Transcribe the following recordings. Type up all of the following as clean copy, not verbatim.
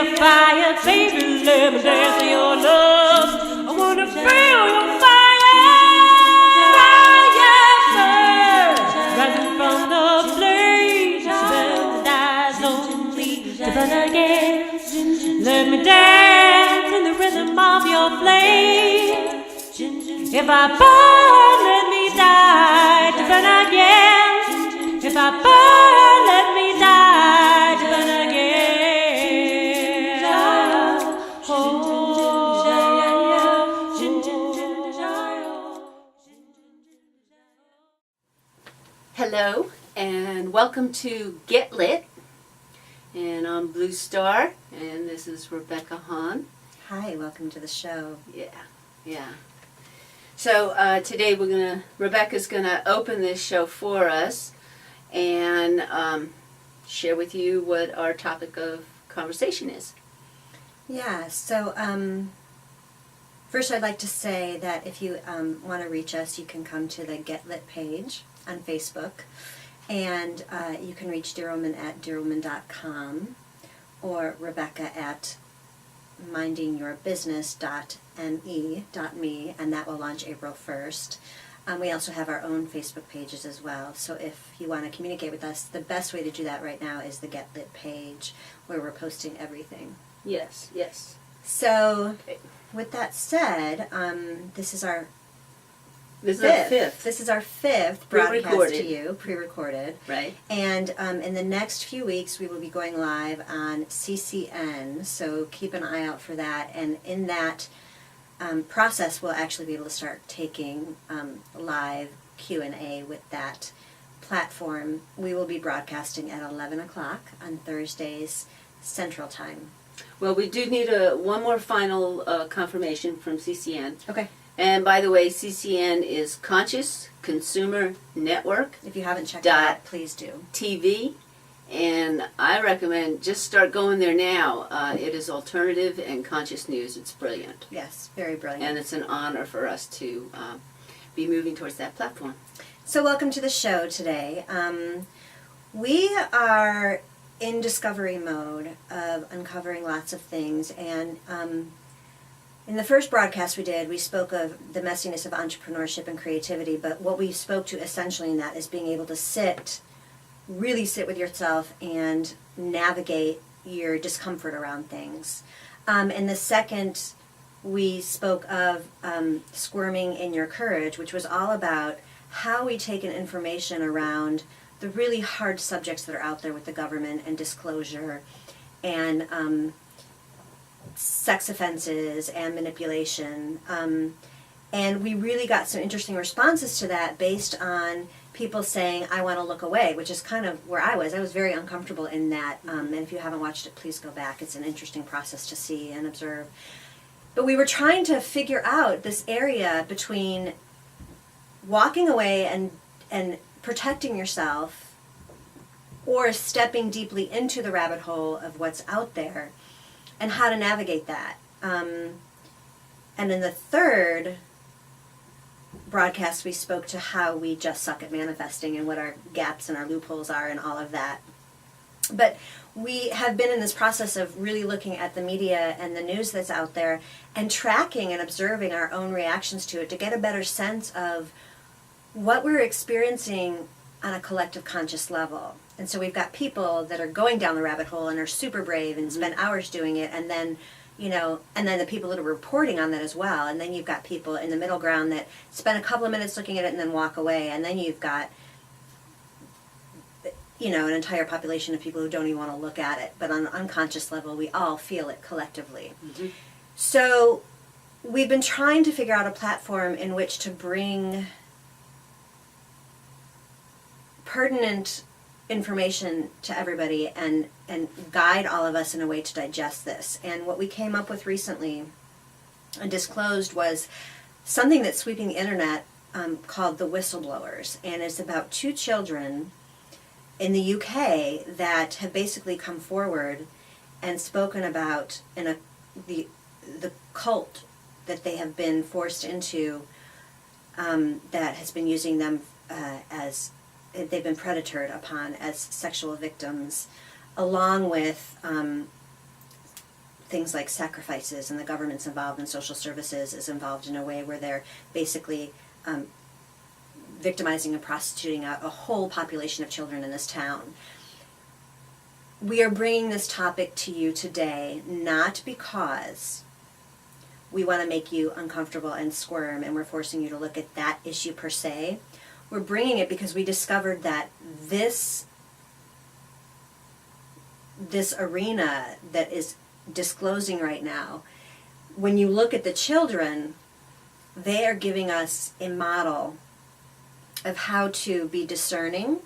your fire, baby, let me dance to your love. I wanna feel your fire, rising from the flames. Paradise only to burn again. Let me dance in the rhythm of your flame. If I burn, let me die to burn again. If I burn, let me die to burn again. Hello, and welcome to Get Lit. And I'm Blue Star, and this is Rebecca Hahn. Hi, welcome to the show. Yeah. So today Rebecca's gonna open this show for us and share with you what our topic of conversation is. Yeah, so first I'd like to say that if you want to reach us, you can come to the Get Lit page on Facebook, and you can reach Deerwomon at deerwomon.com or Rebecca at mindingyourbusiness.me, and that will launch April 1st. We also have our own Facebook pages as well, so if you want to communicate with us, the best way to do that right now is the Get Lit page, where we're posting everything. Yes. So, Okay. With that said, this is our This is our fifth. This is our fifth broadcast Pre-recorded. to you, pre-recorded. Right. And in the next few weeks, we will be going live on CCN, so keep an eye out for that. And in that process, we'll actually be able to start taking live Q&A with that platform. We will be broadcasting at 11 o'clock on Thursdays, Central Time. Well, we do need one more final confirmation from CCN. Okay. And by the way, CCN is Conscious Consumer Network If you haven't checked it out, please do. TV, and I recommend just start going there now. It is alternative and conscious news. It's brilliant. Yes, very brilliant. And it's an honor for us to be moving towards that platform. So welcome to the show today. We are in discovery mode of uncovering lots of things, and in the first broadcast we did, we spoke of the messiness of entrepreneurship and creativity, but what we spoke to essentially in that is being able to really sit with yourself and navigate your discomfort around things. In the second, we spoke of squirming in your courage, which was all about how we take in information around the really hard subjects that are out there with the government and disclosure and sex offenses and manipulation. And we really got some interesting responses to that based on people saying, I want to look away, which is kind of where I was. I was very uncomfortable in that. And if you haven't watched it, please go back. It's an interesting process to see and observe. But we were trying to figure out this area between walking away and protecting yourself or stepping deeply into the rabbit hole of what's out there, and how to navigate that. And in the third broadcast, we spoke to how we just suck at manifesting and what our gaps and our loopholes are and all of that. But we have been in this process of really looking at the media and the news that's out there and tracking and observing our own reactions to it to get a better sense of what we're experiencing on a collective conscious level. And so we've got people that are going down the rabbit hole and are super brave and spend hours doing it, and then, and then the people that are reporting on that as well. And then you've got people in the middle ground that spend a couple of minutes looking at it and then walk away. And then you've got, an entire population of people who don't even want to look at it. But on an unconscious level, we all feel it collectively. Mm-hmm. So we've been trying to figure out a platform in which to bring pertinent information to everybody and guide all of us in a way to digest this. And what we came up with recently and disclosed was something that's sweeping the internet called the Whistleblowers. And it's about two children in the UK that have basically come forward and spoken about the cult that they have been forced into that has been using them as they've been predatored upon as sexual victims, along with things like sacrifices, and the government's involved and social services is involved in a way where they're basically victimizing and prostituting out a whole population of children in this town. We are bringing this topic to you today not because we want to make you uncomfortable and squirm and we're forcing you to look at that issue per se. We're bringing it because we discovered that this arena that is disclosing right now, when you look at the children, they are giving us a model of how to be discerning,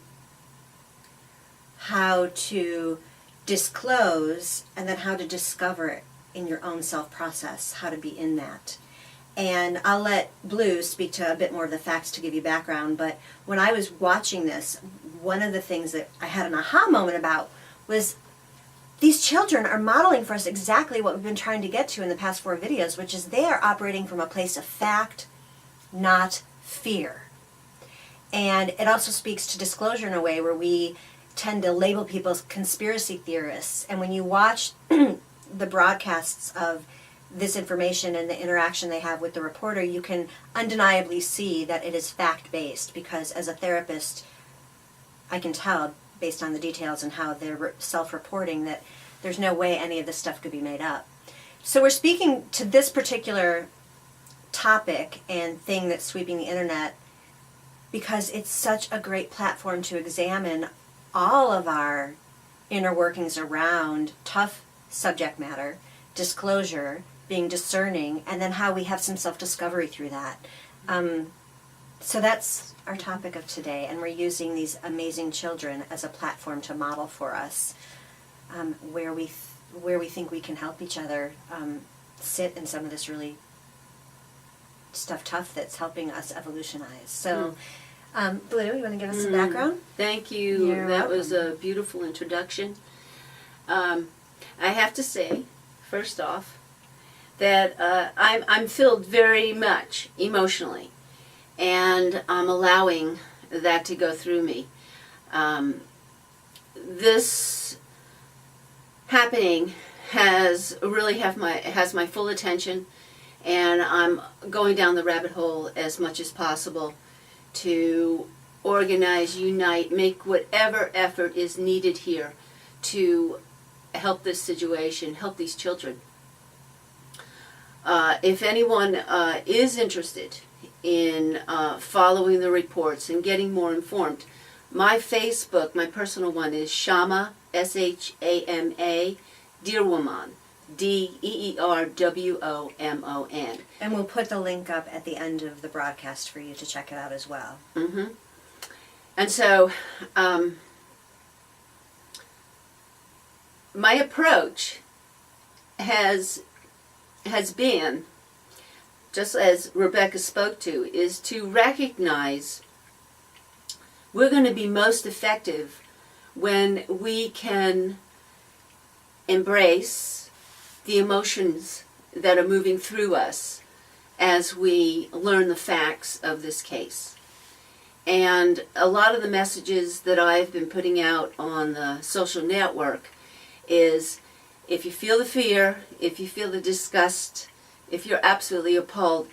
how to disclose, and then how to discover it in your own self-process, how to be in that. And I'll let Blue speak to a bit more of the facts to give you background, but when I was watching this, one of the things that I had an aha moment about was these children are modeling for us exactly what we've been trying to get to in the past 4 videos, which is they are operating from a place of fact, not fear. And it also speaks to disclosure in a way where we tend to label people as conspiracy theorists. And when you watch the broadcasts of this information and the interaction they have with the reporter, you can undeniably see that it is fact-based, because as a therapist, I can tell, based on the details and how they're self-reporting, that there's no way any of this stuff could be made up. So we're speaking to this particular topic and thing that's sweeping the internet because it's such a great platform to examine all of our inner workings around tough subject matter, disclosure, being discerning, and then how we have some self-discovery through that. So that's our topic of today, and we're using these amazing children as a platform to model for us where we think we can help each other sit in some of this really tough that's helping us evolutionize. So, Blue, you want to give us some background? Thank you. You're that welcome. was a beautiful introduction. I have to say, first off, that I'm filled very much emotionally, and I'm allowing that to go through me. This happening has my full attention, and I'm going down the rabbit hole as much as possible to organize, unite, make whatever effort is needed here to help this situation, help these children. If anyone is interested in following the reports and getting more informed, my Facebook, my personal one, is Shama, S-H-A-M-A, Deerwomon, D-E-E-R-W-O-M-O-N. And we'll put the link up at the end of the broadcast for you to check it out as well. Mm-hmm. And so, my approach has been, just as Rebecca spoke to, is to recognize we're going to be most effective when we can embrace the emotions that are moving through us as we learn the facts of this case. And a lot of the messages that I've been putting out on the social network is, if you feel the fear, if you feel the disgust, if you're absolutely appalled,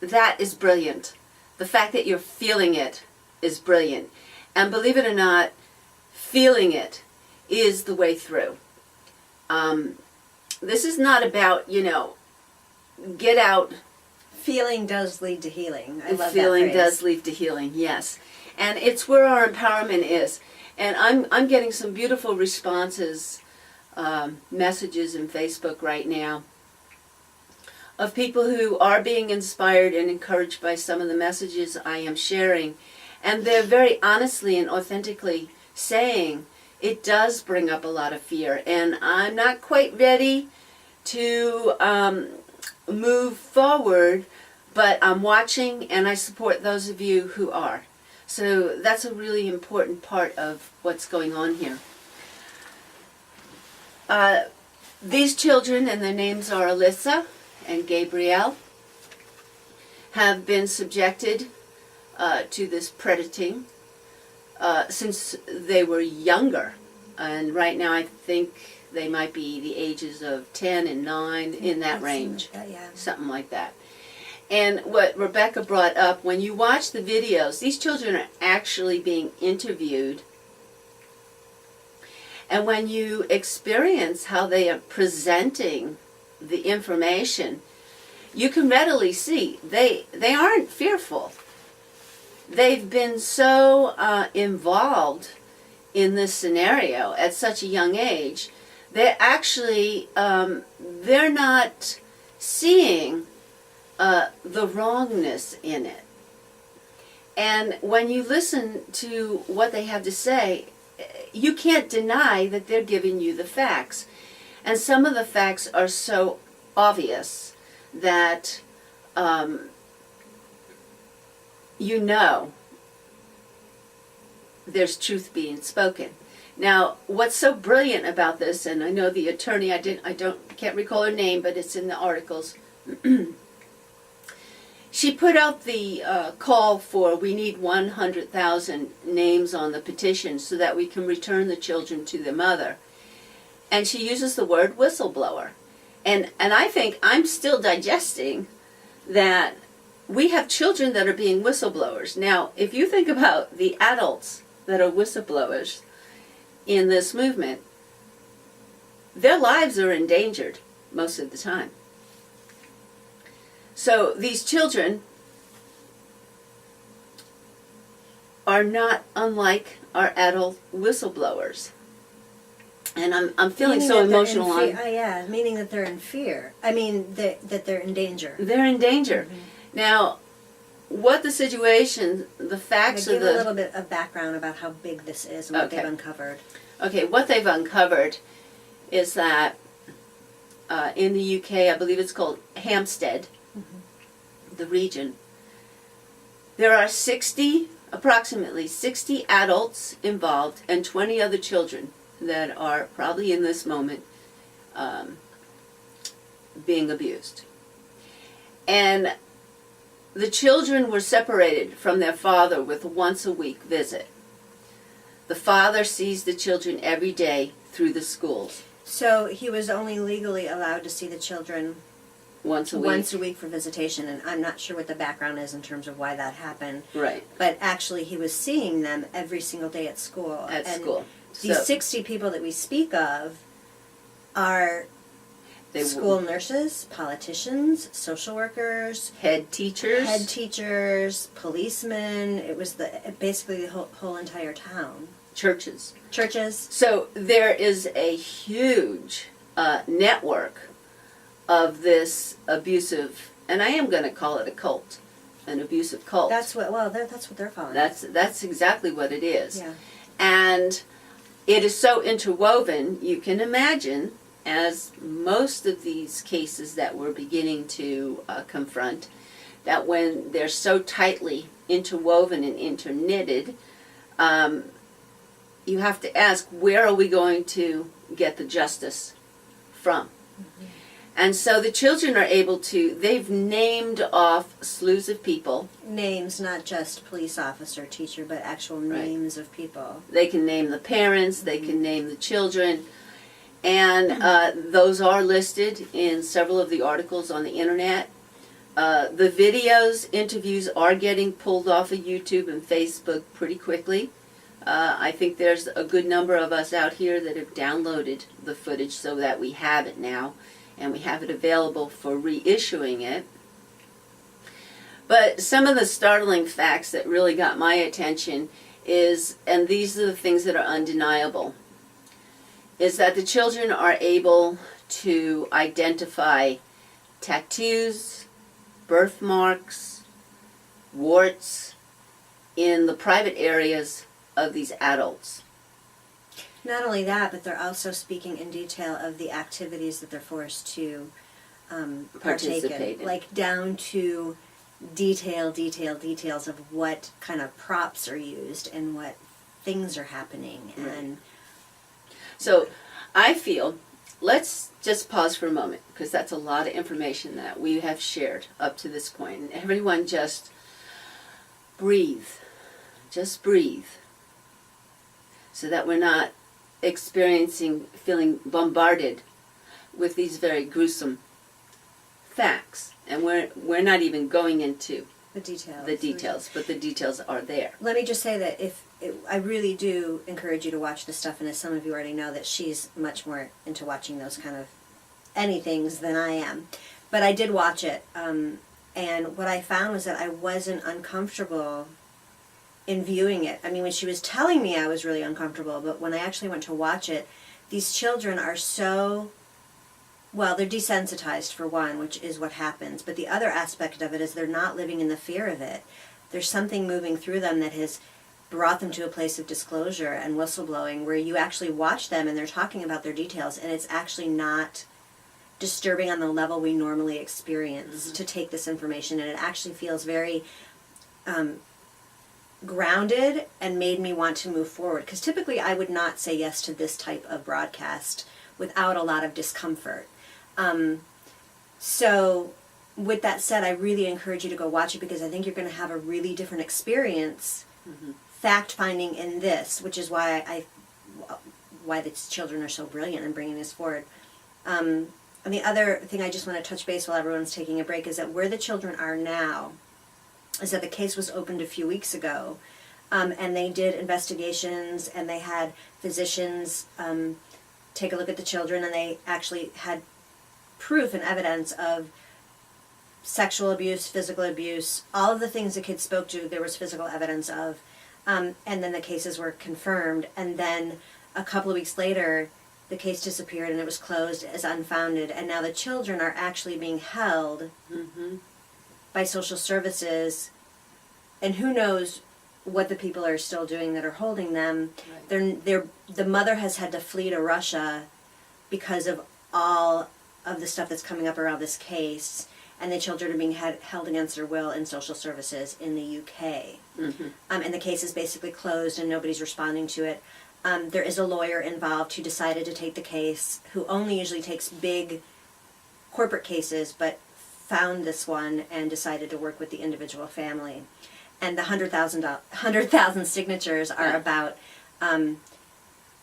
that is brilliant. The fact that you're feeling it is brilliant. And believe it or not, feeling it is the way through. This is not about, get out. Feeling does lead to healing. I love Feeling that phrase. does lead to healing, yes. And it's where our empowerment is. And I'm getting some beautiful responses, messages in Facebook right now of people who are being inspired and encouraged by some of the messages I am sharing. And they're very honestly and authentically saying it does bring up a lot of fear. And I'm not quite ready to move forward, but I'm watching and I support those of you who are. So that's a really important part of what's going on here. These children, and their names are Alyssa and Gabrielle, have been subjected to this predating since they were younger. And right now I think they might be the ages of 10 and 9, in that Something range. like that, yeah. Something like that. And what Rebecca brought up, when you watch the videos, these children are actually being interviewed. And when you experience how they are presenting the information, you can readily see they aren't fearful. They've been so involved in this scenario at such a young age, they're actually, they're not seeing the wrongness in it. And when you listen to what they have to say, you can't deny that they're giving you the facts. And some of the facts are so obvious that you know there's truth being spoken. Now, what's so brilliant about this, and I know the attorney, can't recall her name, but it's in the articles. She put out the call for, we need 100,000 names on the petition so that we can return the children to their mother. And she uses the word whistleblower. And I think I'm still digesting that we have children that are being whistleblowers. Now, if you think about the adults that are whistleblowers in this movement, their lives are endangered most of the time. So these children are not unlike our adult whistleblowers. And I'm feeling Meaning so that they're emotional on. Yeah, meaning that they're in fear. I mean, that they're in danger. They're in danger. Now, what the situation, the facts Give of the... a little bit of background about how big this is and what Okay. they've uncovered. Okay, what they've uncovered is that in the UK, I believe it's called Hampstead, the region, there are approximately 60 adults involved and 20 other children that are probably in this moment being abused. And the children were separated from their father with a once-a-week visit. The father sees the children every day through the schools. So he was only legally allowed to see the children Once a week. for visitation, and I'm not sure what the background is in terms of why that happened. Right. But actually, he was seeing them every single day at school. At And school. These So 60 people that we speak of are they school nurses, politicians, social workers, head teachers. head teachers, policemen. It was basically the whole entire town. Churches. Churches. So there is a huge network of this abusive, and I am going to call it a cult, an abusive cult. That's what they're calling. That's exactly what it is. Yeah. And it is so interwoven, you can imagine, as most of these cases that we're beginning to confront, that when they're so tightly interwoven and interknitted, you have to ask, where are we going to get the justice from? Mm-hmm. And so the children are able to, they've named off slews of people. Names, not just police officer, teacher, but actual names of people. They can name the parents, they can name the children, and those are listed in several of the articles on the internet. The videos, interviews are getting pulled off of YouTube and Facebook pretty quickly. I think there's a good number of us out here that have downloaded the footage so that we have it now, and we have it available for reissuing it. But some of the startling facts that really got my attention is, and these are the things that are undeniable, is that the children are able to identify tattoos, birthmarks, warts in the private areas of these adults. Not only that, but they're also speaking in detail of the activities that they're forced to partake Participate in. Like down to details of what kind of props are used and what things are happening. Right. And So I feel, let's just pause for a moment, because that's a lot of information that we have shared up to this point. And everyone just breathe. Just breathe. So that we're not feeling bombarded with these very gruesome facts, and we're not even going into The details. the details, but the details are there. Let me just say that I really do encourage you to watch this stuff, and as some of you already know, that she's much more into watching those kind of anythings than I am. But I did watch it, and what I found was that I wasn't uncomfortable in viewing it. I mean, when she was telling me, I was really uncomfortable, but when I actually went to watch it, these children are so, well, they're desensitized for one, which is what happens, but the other aspect of it is they're not living in the fear of it. There's something moving through them that has brought them to a place of disclosure and whistleblowing where you actually watch them and they're talking about their details, and it's actually not disturbing on the level we normally experience to take this information, and it actually feels very grounded and made me want to move forward, because typically I would not say yes to this type of broadcast without a lot of discomfort. So with that said, I really encourage you to go watch it, because I think you're going to have a really different experience fact-finding in this, which is why why the children are so brilliant in bringing this forward. And the other thing I just want to touch base while everyone's taking a break is that where the children are now is that the case was opened a few weeks ago, and they did investigations, and they had physicians take a look at the children, and they actually had proof and evidence of sexual abuse, physical abuse, all of the things the kids spoke to, there was physical evidence of, and then the cases were confirmed, and then a couple of weeks later, the case disappeared and it was closed as unfounded, and now the children are actually being held by social services, and who knows what the people are still doing that are holding them. Right. The mother has had to flee to Russia because of all of the stuff that's coming up around this case, and the children are being held against their will in social services in the UK. And the case is basically closed and nobody's responding to it. There is a lawyer involved who decided to take the case, who only usually takes big corporate cases, but found this one and decided to work with the individual family. And the 100,000 signatures are about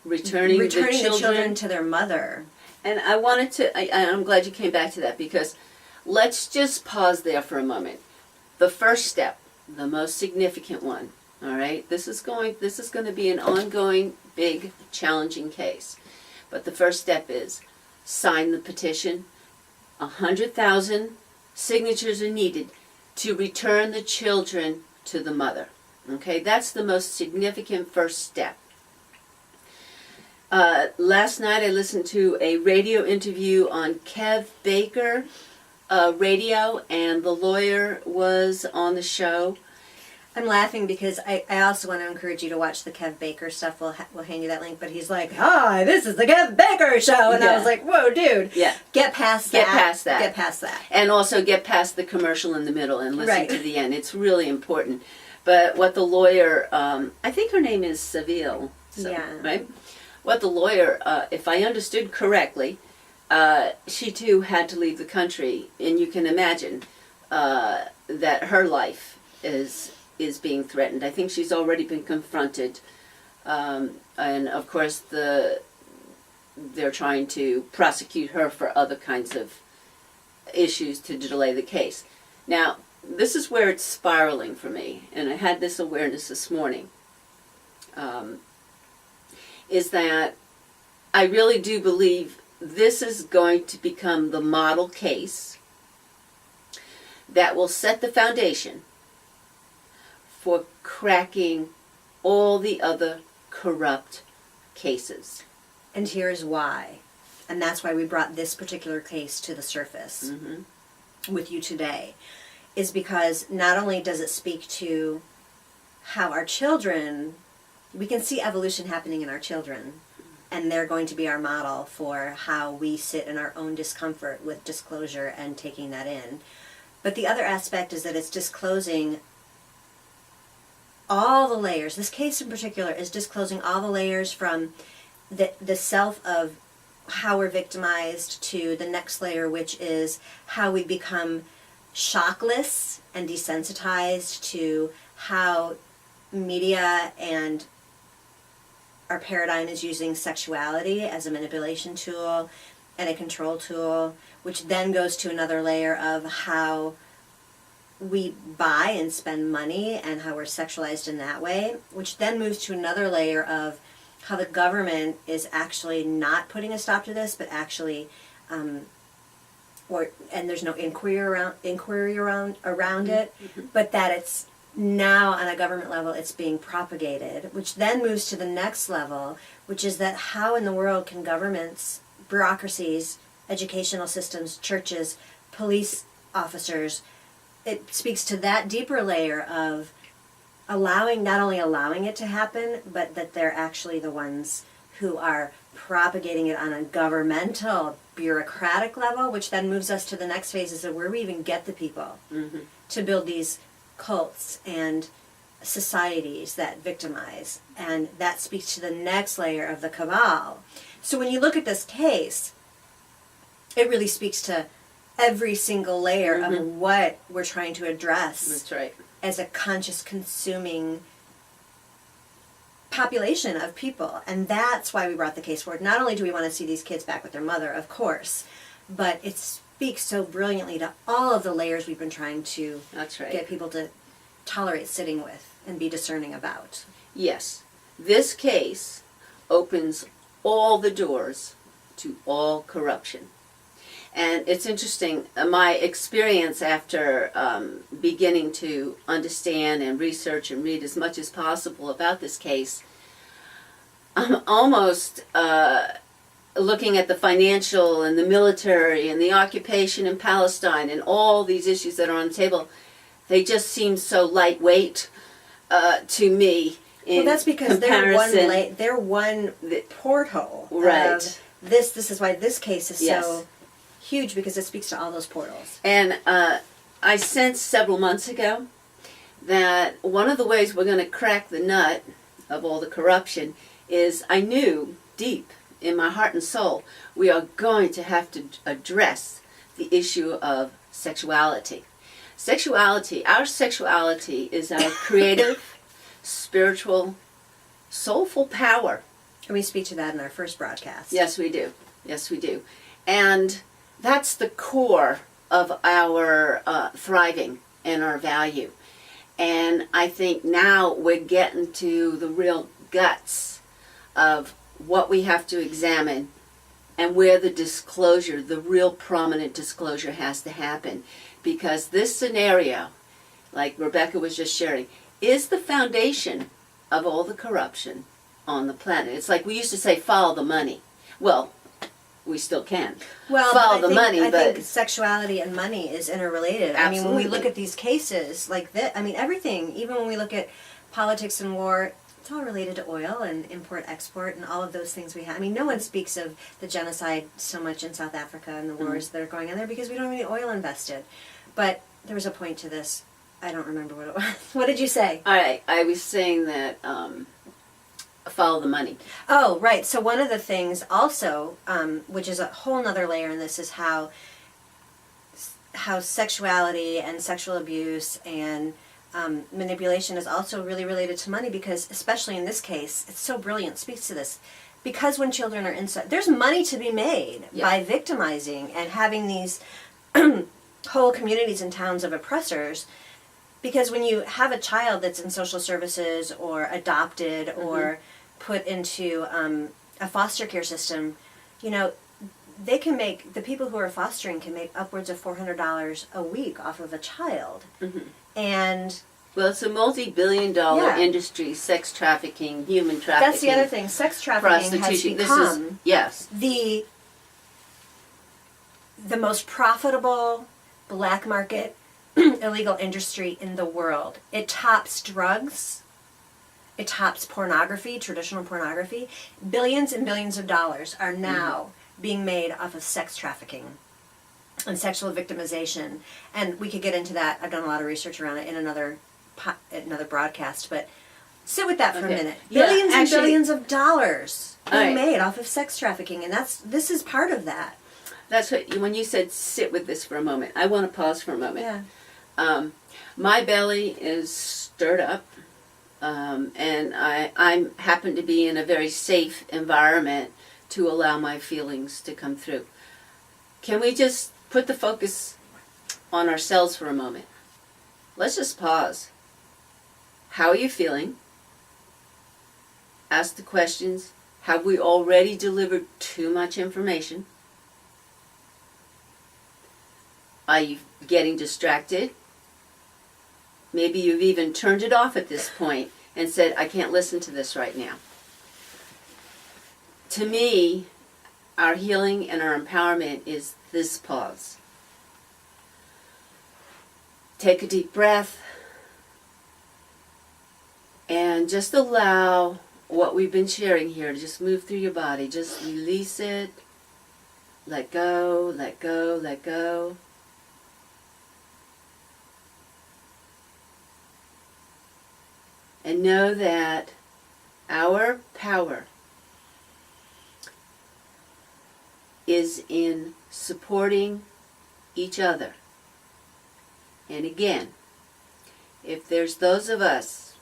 returning the children to their mother. And I wanted to, I'm glad you came back to that, because let's just pause there for a moment. The first step, the most significant one, all right? This is going to be an ongoing, big, challenging case. But the first step is sign the petition. 100,000 signatures are needed to return the children to the mother. Okay, that's the most significant first step. Last night I listened to a radio interview on Kev Baker radio, and the lawyer was on the show. I'm laughing because I also want to encourage you to watch the Kev Baker stuff. We'll hand you that link. But he's like, "Hi, this is the Kev Baker show," and I was like, "Whoa, dude! Yeah, get past that. Get past that, and also get past the commercial in the middle and listen to the end. It's really important." But what the lawyer, I think her name is Seville, right? What the lawyer, if I understood correctly, she too had to leave the country, and you can imagine that her life is being threatened. I think she's already been confronted, and of course they're trying to prosecute her for other kinds of issues to delay the case. Now, this is where it's spiraling for me, and I had this awareness this morning, is that I really do believe this is going to become the model case that will set the foundation for cracking all the other corrupt cases. And here's why. And that's why we brought this particular case to the surface with you today, is because not only does it speak to how our children, we can see evolution happening in our children, and they're going to be our model for how we sit in our own discomfort with disclosure and taking that in. But the other aspect is that it's disclosing all the layers. This case in particular is disclosing all the layers from the self of how we're victimized to the next layer, which is how we become shockless and desensitized to how media and our paradigm is using sexuality as a manipulation tool and a control tool, which then goes to another layer of how we buy and spend money and how we're sexualized in that way, which then moves to another layer of how the government is actually not putting a stop to this, but actually, and there's no inquiry around it, but that it's now on a government level it's being propagated, which then moves to the next level, which is that how in the world can governments, bureaucracies, educational systems, churches, police officers, it speaks to that deeper layer of not only allowing it to happen, but that they're actually the ones who are propagating it on a governmental, bureaucratic level, which then moves us to the next phases of where we even get the people to build these cults and societies that victimize. And that speaks to the next layer of the cabal. So when you look at this case, it really speaks to every single layer of what we're trying to address. That's right. As a conscious consuming population of people. And that's why we brought the case forward. Not only do we want to see these kids back with their mother, of course, but it speaks so brilliantly to all of the layers we've been trying to get people to tolerate sitting with and be discerning about. Yes. This case opens all the doors to all corruption. And it's interesting, my experience after beginning to understand and research and read as much as possible about this case, I'm almost looking at the financial and the military and the occupation in Palestine and all these issues that are on the table. They just seem so lightweight to me. Well, that's because they're one porthole. Right. This is why this case is Yes. so huge, because it speaks to all those portals. And I sensed several months ago that one of the ways we're going to crack the nut of all the corruption is, I knew deep in my heart and soul, we are going to have to address the issue of sexuality. Our sexuality is our creative, spiritual, soulful power. And we speak to that in our first broadcast. Yes, we do. Yes, we do. And that's the core of our thriving and our value. And I think now we're getting to the real guts of what we have to examine and where the disclosure, the real prominent disclosure, has to happen. Because this scenario, like Rebecca was just sharing, is the foundation of all the corruption on the planet. It's like we used to say, follow the money. Well, we still can follow the money, I but think sexuality and money is interrelated. Absolutely. I mean, when we look at these cases like this, I mean, everything, even when we look at politics and war, it's all related to oil and import-export and all of those things we have. I mean, no one speaks of the genocide so much in South Africa and the wars that are going on there because we don't have any oil invested. But there was a point to this. I don't remember what it was. What did you say? I was saying that follow the money. Oh, right. So one of the things also, which is a whole nother layer in this, is how sexuality and sexual abuse and manipulation is also really related to money, because especially in this case, it's so brilliant, speaks to this. Because when children are inside, there's money to be made by victimizing and having these whole communities and towns of oppressors. Because when you have a child that's in social services or adopted or put into a foster care system, you know, they can make, the people who are fostering can make upwards of $400 a week off of a child. And well, it's a multi-billion-dollar industry: sex trafficking, human trafficking. That's the other thing. Sex trafficking has become the most profitable black market illegal industry in the world. It tops drugs. It tops pornography, traditional pornography. Billions and billions of dollars are now being made off of sex trafficking and sexual victimization. And we could get into that. I've done a lot of research around it in another broadcast, but sit with that for a minute. Billions and billions of dollars being made off of sex trafficking, and this is part of that. That's what, when you said sit with this for a moment, I want to pause for a moment. Yeah. My belly is stirred up And I happen to be in a very safe environment to allow my feelings to come through. Can we just put the focus on ourselves for a moment? Let's just pause. How are you feeling? Ask the questions. Have we already delivered too much information? Are you getting distracted? Maybe you've even turned it off at this point and said, I can't listen to this right now. To me, our healing and our empowerment is this pause. Take a deep breath and just allow what we've been sharing here to just move through your body. Just release it. Let go, let go, let go. And know that our power is in supporting each other. And again, if there's those of us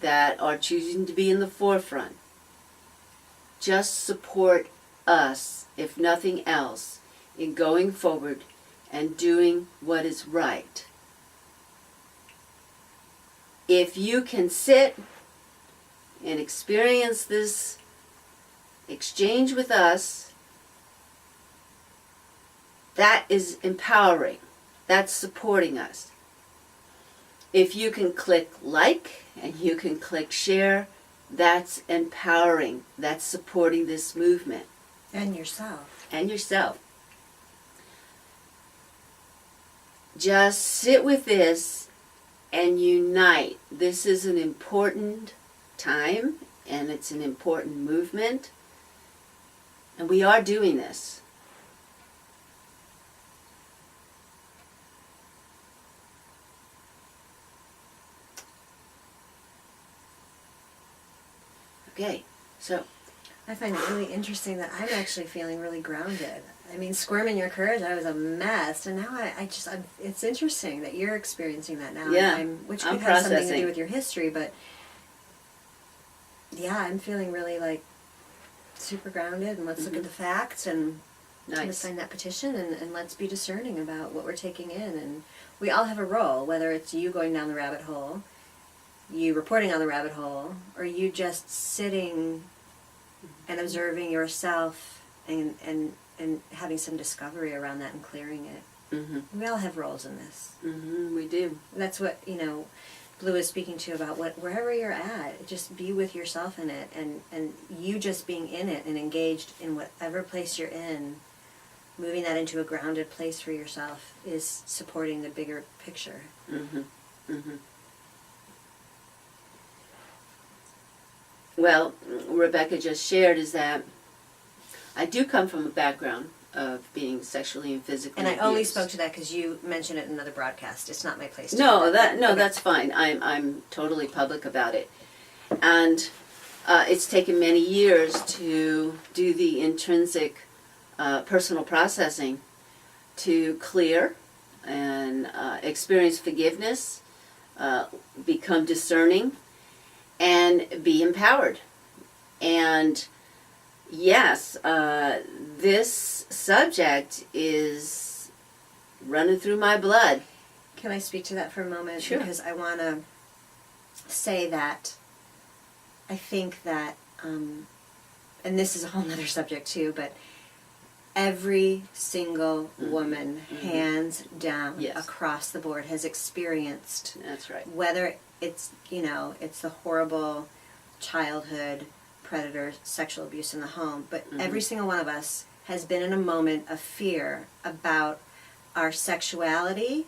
that are choosing to be in the forefront, just support us, if nothing else, in going forward and doing what is right. If you can sit and experience this exchange with us, that is empowering. That's supporting us. If you can click like and you can click share, that's empowering. That's supporting this movement. And yourself. And yourself. Just sit with this and unite. This is an important time and it's an important movement. And we are doing this. Okay, so I find it really interesting that I'm actually feeling really grounded. I mean, Squirm in Your Courage, I was a mess, and now it's interesting that you're experiencing that now. Yeah, which I'm could have something to processing. do with your history, but yeah, I'm feeling really like super grounded, and let's look at the facts, and let's nice. sign that petition, and let's be discerning about what we're taking in. And we all have a role, whether it's you going down the rabbit hole, you reporting on the rabbit hole, or you just sitting and observing yourself and having some discovery around that and clearing it. Mm-hmm. We all have roles in this. Mm-hmm, we do. That's what, Blue is speaking to about wherever you're at, just be with yourself in it, and you just being in it and engaged in whatever place you're in, moving that into a grounded place for yourself is supporting the bigger picture. Mm-hmm. Mm-hmm. Well, Rebecca just shared is that I do come from a background of being sexually and physically And I abused. only spoke to that because you mentioned it in another broadcast. It's not my place to No, do that. Okay. that's fine. I'm totally public about it, and it's taken many years to do the intrinsic personal processing to clear and experience forgiveness, become discerning, and be empowered. And yes, this subject is running through my blood. Can I speak to that for a moment? Sure. Because I want to say that I think that, and this is a whole other subject too, but every single woman, hands down, Yes. across the board, has experienced, That's right. whether it's, it's the horrible childhood predator sexual abuse in the home, but every single one of us has been in a moment of fear about our sexuality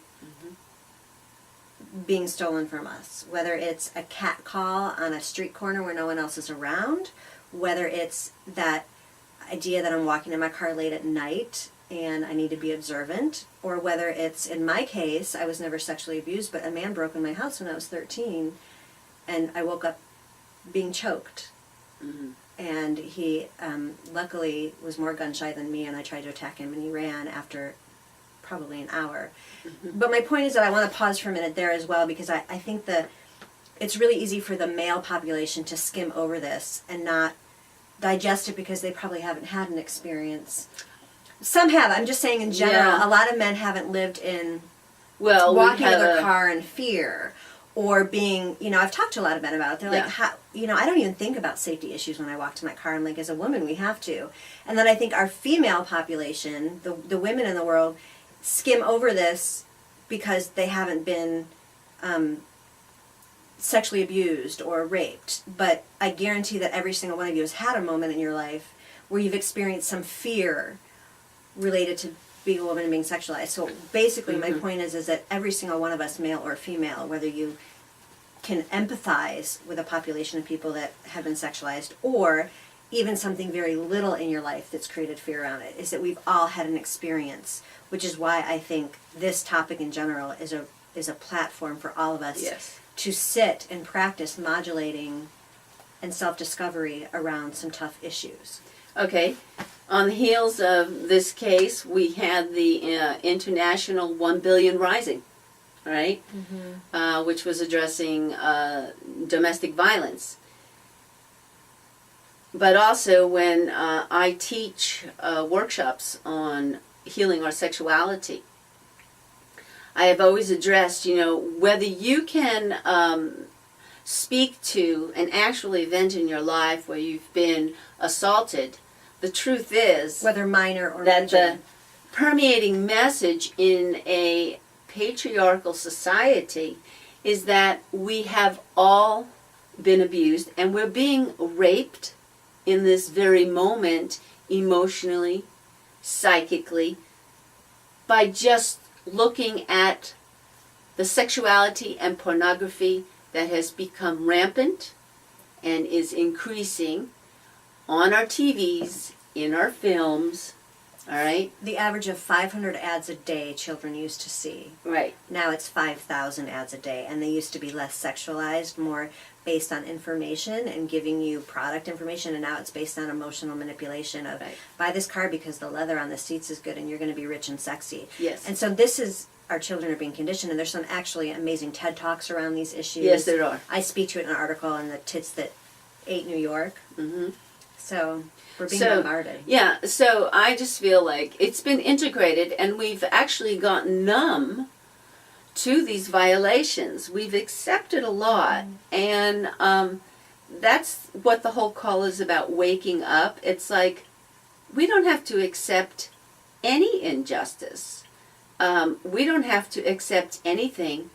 being stolen from us. Whether it's a cat call on a street corner where no one else is around, whether it's that idea that I'm walking in my car late at night and I need to be observant, or whether it's, in my case, I was never sexually abused, but a man broke in my house when I was 13 and I woke up being choked. Mm-hmm. And he luckily was more gun shy than me, and I tried to attack him and he ran after probably an hour. But my point is that I want to pause for a minute there as well, because I think it's really easy for the male population to skim over this and not digest it because they probably haven't had an experience. Some have. I'm just saying in general, Yeah. a lot of men haven't lived in Well, walking we to have their a, car in fear, or being, I've talked to a lot of men about it. They're like, Yeah. I don't even think about safety issues when I walk to my car. I'm like, as a woman, we have to. And then I think our female population, the women in the world, skim over this because they haven't been sexually abused or raped. But I guarantee that every single one of you has had a moment in your life where you've experienced some fear related to being a woman and being sexualized. So basically my point is that every single one of us, male or female, whether you can empathize with a population of people that have been sexualized or even something very little in your life that's created fear around it, is that we've all had an experience, which is why I think this topic in general is a platform for all of us yes. to sit and practice modulating and self-discovery around some tough issues. Okay. On the heels of this case, we had the International 1 Billion Rising, right? Which was addressing domestic violence. But also when I teach workshops on healing our sexuality, I have always addressed, whether you can speak to an actual event in your life where you've been assaulted. The truth is Whether minor or that major. the permeating message in a patriarchal society is that we have all been abused and we're being raped in this very moment, emotionally, psychically, by just looking at the sexuality and pornography that has become rampant and is increasing on our TVs, in our films, all right? The average of 500 ads a day children used to see. Right. Now it's 5,000 ads a day, and they used to be less sexualized, more based on information and giving you product information, and now it's based on emotional manipulation of Right. buy this car because the leather on the seats is good and you're going to be rich and sexy. Yes. And so this is, our children are being conditioned, and there's some actually amazing TED Talks around these issues. Yes, there are. I speak to it in an article in the Tits That Ate New York. Mm-hmm. So we're being So, bombarded. yeah, so I just feel like it's been integrated and we've actually gotten numb to these violations. We've accepted a lot, and that's what the whole call is about, waking up. It's like we don't have to accept any injustice. We don't have to accept anything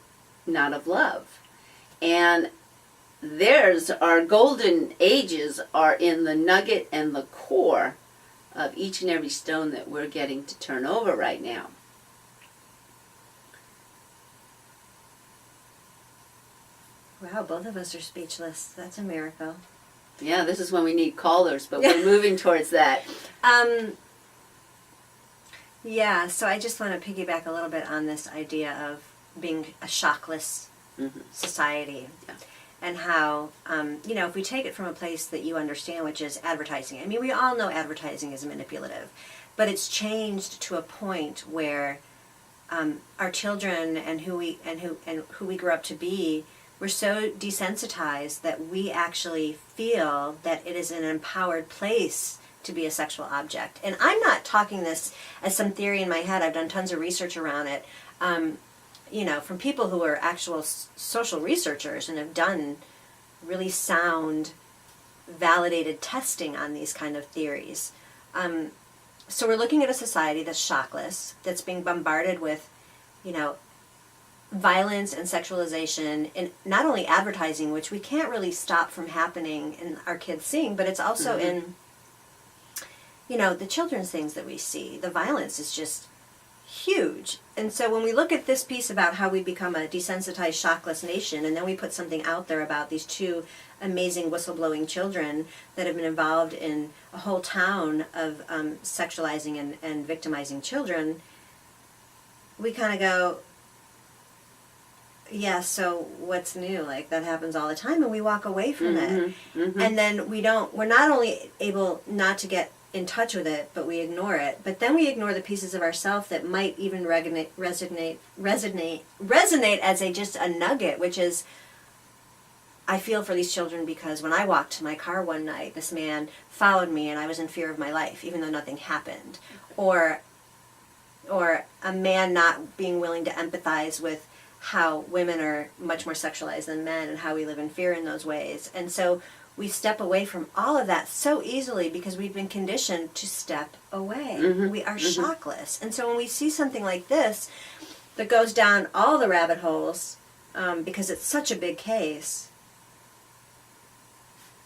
not of love. And our golden ages are in the nugget and the core of each and every stone that we're getting to turn over right now. Wow, both of us are speechless. That's a miracle. Yeah, this is when we need callers, but we're moving towards that. Yeah, so I just want to piggyback a little bit on this idea of being a shockless society. Yeah. And how, if we take it from a place that you understand, which is advertising. I mean, we all know advertising is manipulative, but it's changed to a point where our children and who we grow up to be, we're so desensitized that we actually feel that it is an empowered place to be a sexual object. And I'm not talking this as some theory in my head. I've done tons of research around it. From people who are actual social researchers and have done really sound, validated testing on these kind of theories. So we're looking at a society that's shockless, that's being bombarded with, violence and sexualization, and not only advertising, which we can't really stop from happening and our kids seeing, but it's also in, the children's things that we see. The violence is just huge. And so when we look at this piece about how we become a desensitized, shockless nation, and then we put something out there about these two amazing whistleblowing children that have been involved in a whole town of sexualizing and victimizing children, we kind of go, yeah, so what's new? Like, that happens all the time, and we walk away from it. And then we're not only able not to get in touch with it, but we ignore it. But then we ignore the pieces of ourselves that might even resonate as just a nugget, which is, I feel for these children because when I walked to my car one night, this man followed me and I was in fear of my life, even though nothing happened. Or a man not being willing to empathize with how women are much more sexualized than men and how we live in fear in those ways. And so we step away from all of that so easily because we've been conditioned to step away. We are shockless. And so when we see something like this that goes down all the rabbit holes, because it's such a big case,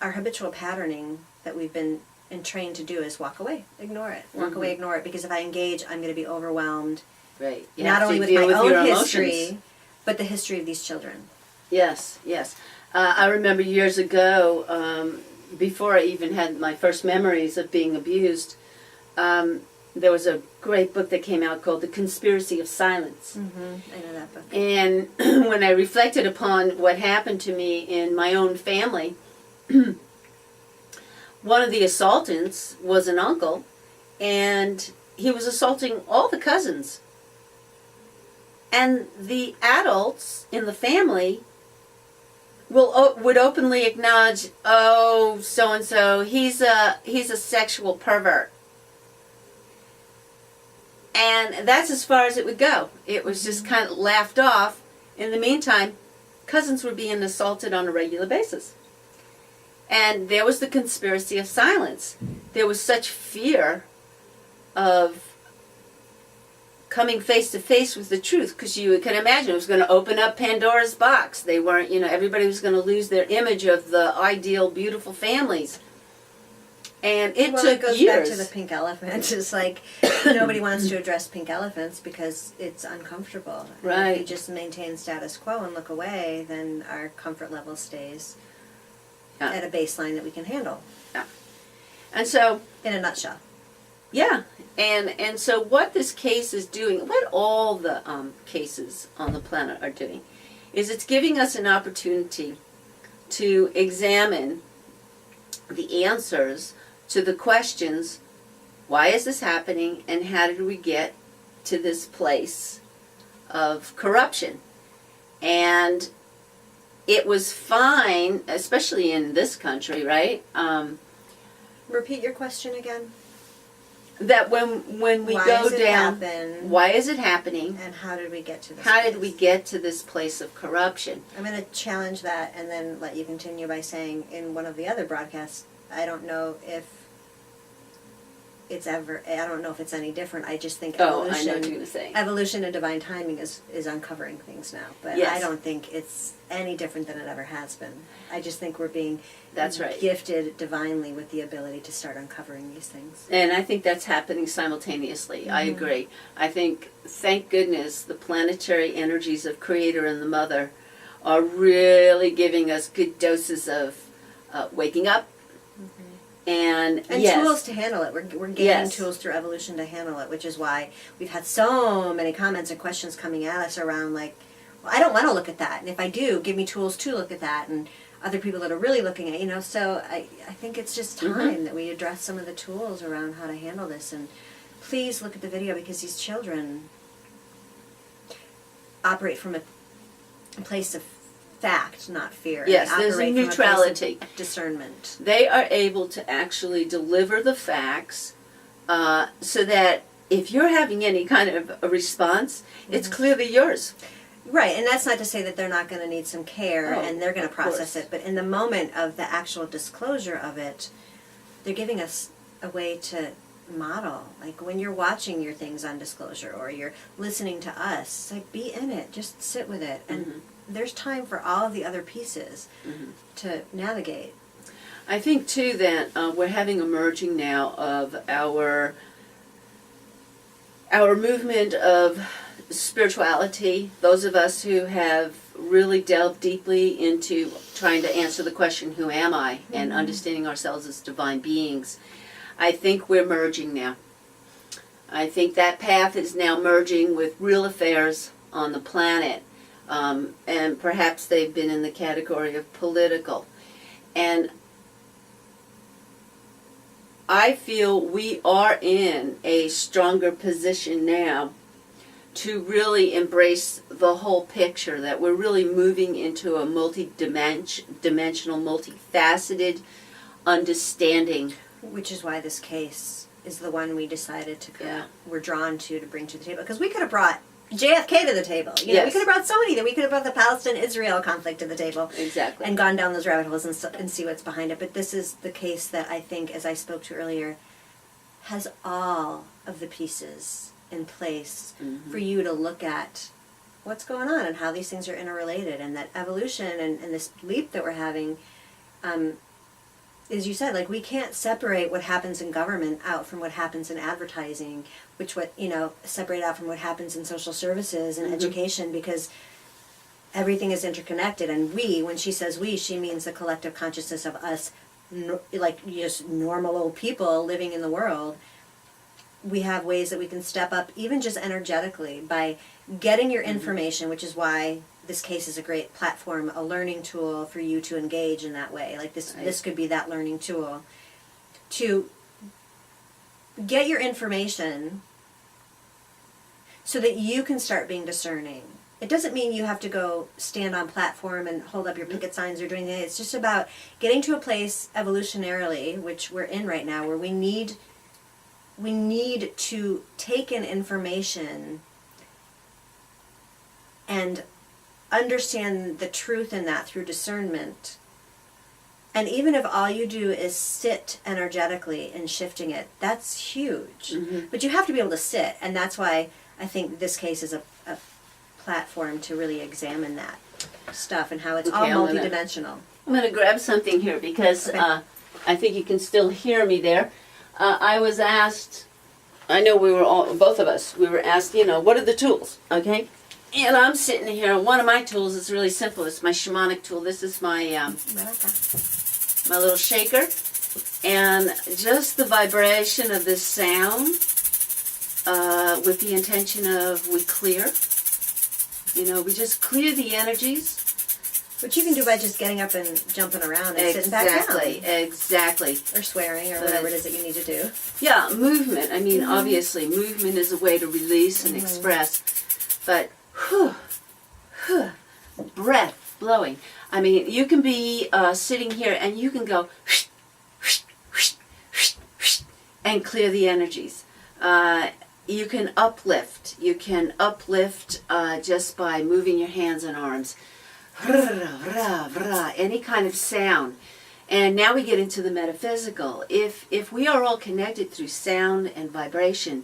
our habitual patterning that we've been trained to do is walk away, ignore it. Walk away, ignore it, because if I engage, I'm going to be overwhelmed. Right. You Not have to only with deal my with your own emotions. history, but the history of these children. Yes, yes. I remember years ago, before I even had my first memories of being abused, there was a great book that came out called The Conspiracy of Silence. I know that book. And when I reflected upon what happened to me in my own family, one of the assaultants was an uncle, and he was assaulting all the cousins. And the adults in the family would openly acknowledge, oh, so-and-so, he's a sexual pervert. And that's as far as it would go. It was just kind of laughed off. In the meantime, cousins were being assaulted on a regular basis. And there was the conspiracy of silence. There was such fear of coming face to face with the truth, because you can imagine it was going to open up Pandora's box. They weren't, everybody was going to lose their image of the ideal, beautiful families. And it took it goes years. back to the pink elephant. It's like nobody wants to address pink elephants because it's uncomfortable. Right. And if we just maintain status quo and look away, then our comfort level stays at a baseline that we can handle. Yeah. And so, in a nutshell. yeah. And so what this case is doing, what all the cases on the planet are doing, is it's giving us an opportunity to examine the answers to the questions, why is this happening, and how did we get to this place of corruption? And it was fine, especially in this country, right? Repeat your question again. That when we Why go does it down, happen? why is it happening? And how did we get to this How place? did we get to this place of corruption? I'm going to challenge that and then let you continue by saying in one of the other broadcasts, I don't know if it's any different. I just think I know what you're going to say. evolution and divine timing is uncovering things now. But Yes. I don't think it's any different than it ever has been. I just think we're being That's right. gifted divinely with the ability to start uncovering these things. And I think that's happening simultaneously. I agree. I think, thank goodness, the planetary energies of Creator and the Mother are really giving us good doses of waking up. And yes, tools to handle it. We're gaining Yes. tools through evolution to handle it, which is why we've had so many comments and questions coming at us around like, well, I don't want to look at that. And if I do, give me tools to look at that. And other people that are really looking at, so I think it's just time that we address some of the tools around how to handle this. And please look at the video, because these children operate from a place of fact, not fear. Yes, And they there's a operate from place of neutrality. discernment. they are able to actually deliver the facts so that if you're having any kind of a response, it's clearly yours. Right, and that's not to say that they're not going to need some care Oh, and they're going to of process course. it, but in the moment of the actual disclosure of it, they're giving us a way to model. Like when you're watching your things on disclosure or you're listening to us, it's like be in it, just sit with it. And there's time for all of the other pieces to navigate. I think, too, that we're having a merging now of our movement of spirituality, those of us who have really delved deeply into trying to answer the question, who am I, and understanding ourselves as divine beings. I think we're merging now. I think that path is now merging with real affairs on the planet, and perhaps they've been in the category of political. And I feel we are in a stronger position now to really embrace the whole picture, that we're really moving into a multi-dimensional, multifaceted understanding. Which is why this case is the one we decided to Yeah. we're drawn to bring to the table. Because we could have brought JFK to the table. You know, we Yes. could have brought so many. We could have brought the Palestine-Israel conflict to the table. Exactly. And gone down those rabbit holes and see what's behind it. But this is the case that I think, as I spoke to earlier, has all of the pieces in place for you to look at what's going on and how these things are interrelated, and that evolution and this leap that we're having, as you said, like, we can't separate what happens in government out from what happens in advertising, separate out from what happens in social services and education, because everything is interconnected. And when she says we, she means the collective consciousness of us, like just normal old people living in the world. We have ways that we can step up, even just energetically, by getting your information, which is why this case is a great platform, a learning tool for you to engage in that way. Like this, Right. this could be that learning tool to get your information so that you can start being discerning. It doesn't mean you have to go stand on platform and hold up your picket signs or doing anything. It's just about getting to a place evolutionarily, which we're in right now, where we need to take in information and understand the truth in that through discernment. And even if all you do is sit energetically and shifting it, that's huge. But you have to be able to sit, and that's why I think this case is a platform to really examine that stuff and how it's all multidimensional. I'm going to grab something here because I think you can still hear me there. I was asked, I know both of us, we were asked, what are the tools, okay? And I'm sitting here, and one of my tools is really simple. It's my shamanic tool. This is my my little shaker. And just the vibration of this sound with the intention of we clear. We just clear the energies. Which you can do by just getting up and jumping around and sitting back down. Exactly. Or swearing or whatever it is that you need to do. Yeah, movement. I mean, obviously, movement is a way to release and express. But, breath, blowing. I mean, you can be sitting here and you can go and clear the energies. You can uplift. You can uplift just by moving your hands and arms. Any kind of sound. And now we get into the metaphysical. If we are all connected through sound and vibration,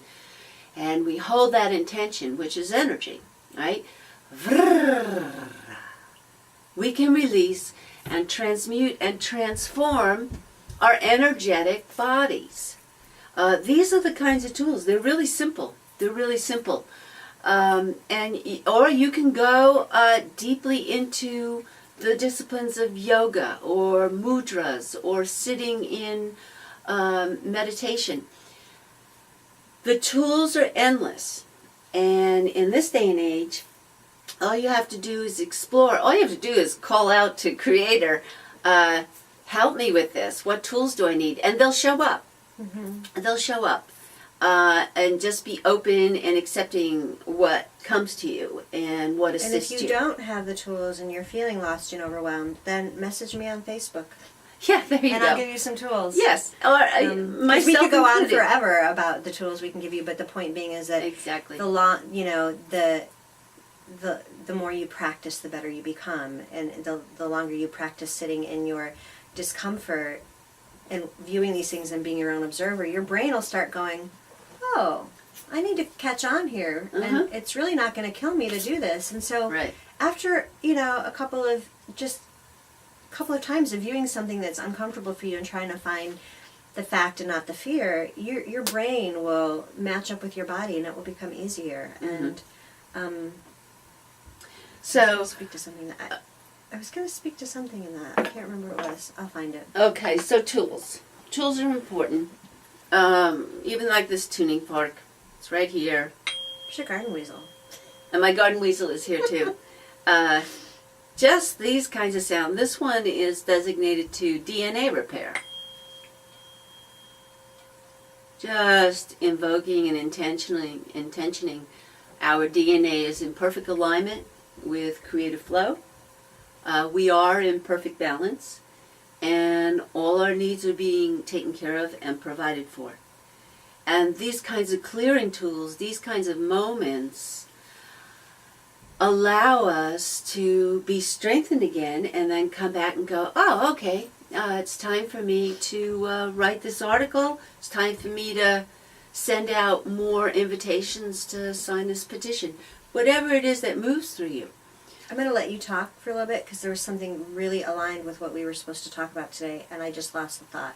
and we hold that intention, which is energy, right? We can release and transmute and transform our energetic bodies. These are the kinds of tools. They're really simple. Or you can go deeply into the disciplines of yoga or mudras or sitting in meditation. The tools are endless. And in this day and age, all you have to do is explore. All you have to do is call out to Creator, help me with this. What tools do I need? And they'll show up. They'll show up. And just be open and accepting what comes to you and what assists you. And if you don't have the tools and you're feeling lost and overwhelmed, then message me on Facebook. Yeah, there you and go. I'll give you some tools. Yes. Or myself we could go on included. forever about the tools we can give you, but the point being is that Exactly. the more you practice, the better you become, and the longer you practice sitting in your discomfort and viewing these things and being your own observer, your brain will start going, oh, I need to catch on here, and it's really not going to kill me to do this. And so after, a couple of times of viewing something that's uncomfortable for you and trying to find the fact and not the fear, your brain will match up with your body and it will become easier. And so speak to something that I was going to speak to something in that. I can't remember what it was. I'll find it. Okay, so tools. Tools are important. Even like this tuning fork. It's right here. There's your garden weasel. And my garden weasel is here too. Just these kinds of sound. This one is designated to DNA repair. Just invoking and intentioning Our DNA is in perfect alignment with creative flow. We are in perfect balance, and all our needs are being taken care of and provided for. And these kinds of clearing tools, these kinds of moments, allow us to be strengthened again and then come back and go, oh, okay, it's time for me to write this article. It's time for me to send out more invitations to sign this petition. Whatever it is that moves through you. I'm going to let you talk for a little bit because there was something really aligned with what we were supposed to talk about today, and I just lost the thought.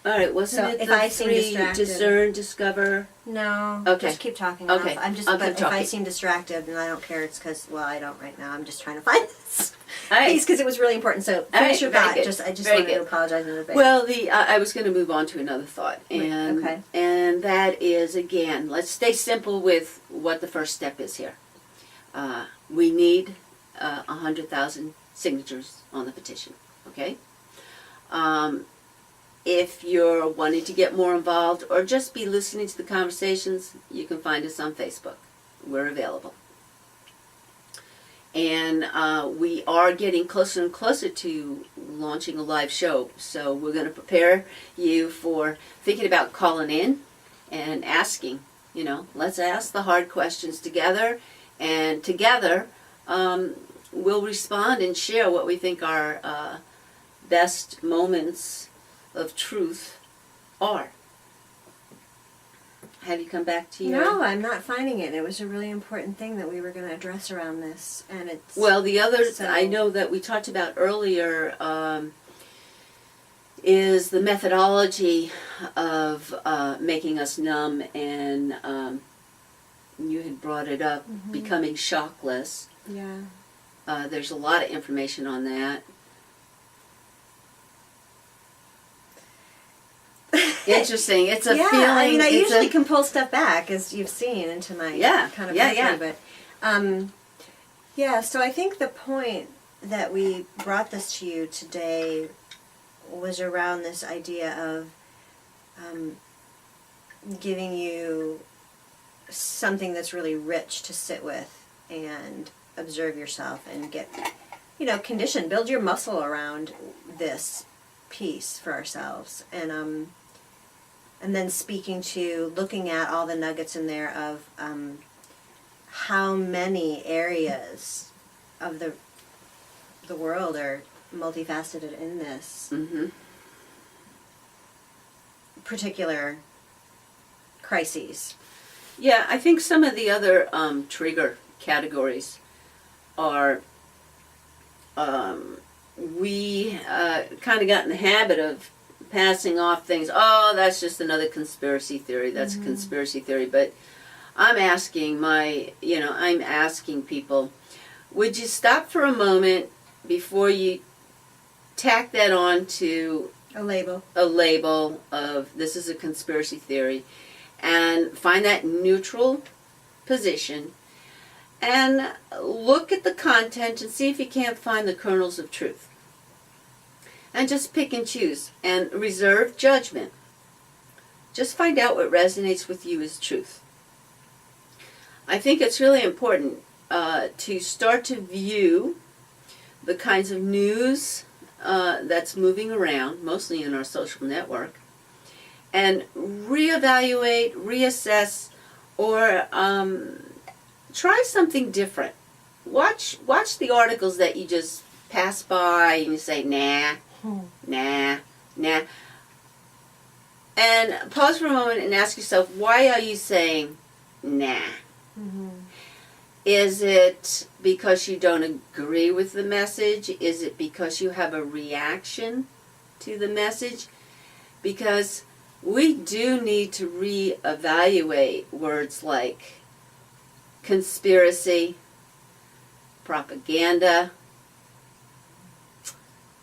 All right, wasn't So it if the I seem 3 distracted- discern, discover? No. Okay. Just keep talking. Okay, I'm just. I'll But keep if I talking. seem distracted, and I don't care, it's because I don't right now. I'm just trying to find this All right. piece because it was really important. So All finish right, your very thought. good. I just Very wanted to good. apologize in advance. Well, I was going to move on to another thought, and Okay. and that is, again, let's stay simple with what the first step is here. We need 100,000 signatures on the petition. Okay. If you're wanting to get more involved or just be listening to the conversations, you can find us on Facebook. We're available. And we are getting closer and closer to launching a live show. So we're going to prepare you for thinking about calling in and asking. Let's ask the hard questions together. And together, we'll respond and share what we think our best moments of truth are. Have you come back to your... No, I'm not finding it. It was a really important thing that we were going to address around this, and it's... Well, the other So- I know that we talked about earlier is the methodology of making us numb, and you had brought it up, becoming shockless. Yeah. There's a lot of information on that. Interesting. It's a yeah, feeling. I mean, I it's usually a, can pull stuff back, as you've seen, into my kind of yeah. but yeah. So I think the point that we brought this to you today was around this idea of giving you something that's really rich to sit with and observe yourself and get, conditioned, build your muscle around this piece for ourselves, and then looking at all the nuggets in there of how many areas of the world are multifaceted in this particular crises. Yeah, I think some of the other trigger categories are we kind of got in the habit of passing off things. Oh, that's just another conspiracy theory. That's a conspiracy theory. But I'm asking I'm asking people, would you stop for a moment before you tack that on to A label. a label of this is a conspiracy theory, and find that neutral position and look at the content and see if you can't find the kernels of truth. And just pick and choose and reserve judgment. Just find out what resonates with you as truth. I think it's really important to start to view the kinds of news that's moving around, mostly in our social network, and reevaluate, reassess, or try something different. Watch the articles that you just pass by and you say, nah, nah. And pause for a moment and ask yourself, why are you saying nah? Is it because you don't agree with the message? Is it because you have a reaction to the message? Because we do need to reevaluate words like conspiracy, propaganda,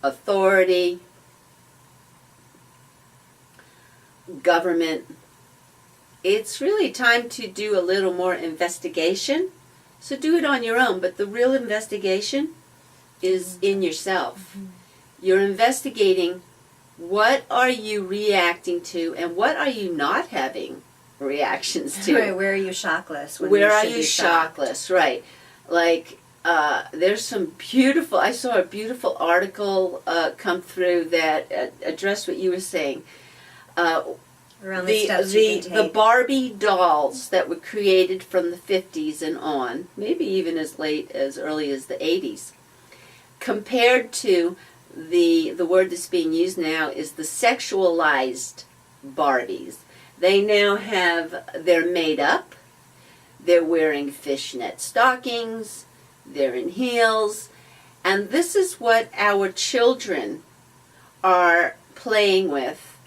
authority, government. It's really time to do a little more investigation. So do it on your own, but the real investigation is in yourself. You're investigating what are you reacting to and what are you not having reactions to. Right, where are you shockless? When Where are should you be shocked? shockless? Right. Like, there's some beautiful, I saw a beautiful article come through that addressed what you were saying. Around the steps you can the take. Barbie dolls that were created from the 50s and on, maybe even as early as the 80s, compared to the word that's being used now is the sexualized Barbies. They now they're made up, they're wearing fishnet stockings, they're in heels, and this is what our children are playing with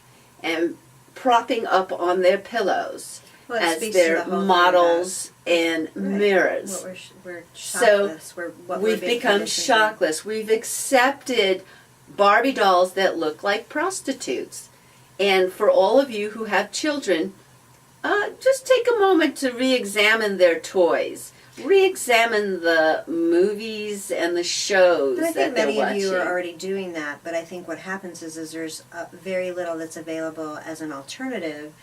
and propping up on their pillows Well, it as speaks to their the whole thing models and about- right, mirrors. What we're So, shockless. What We've we're being become conditioned to. shockless. We've accepted Barbie dolls that look like prostitutes. And for all of you who have children, just take a moment to re-examine their toys. Re-examine the movies and the shows And I that think they're many watching. of you are already doing that, but I think what happens is there's very little that's available as an alternative.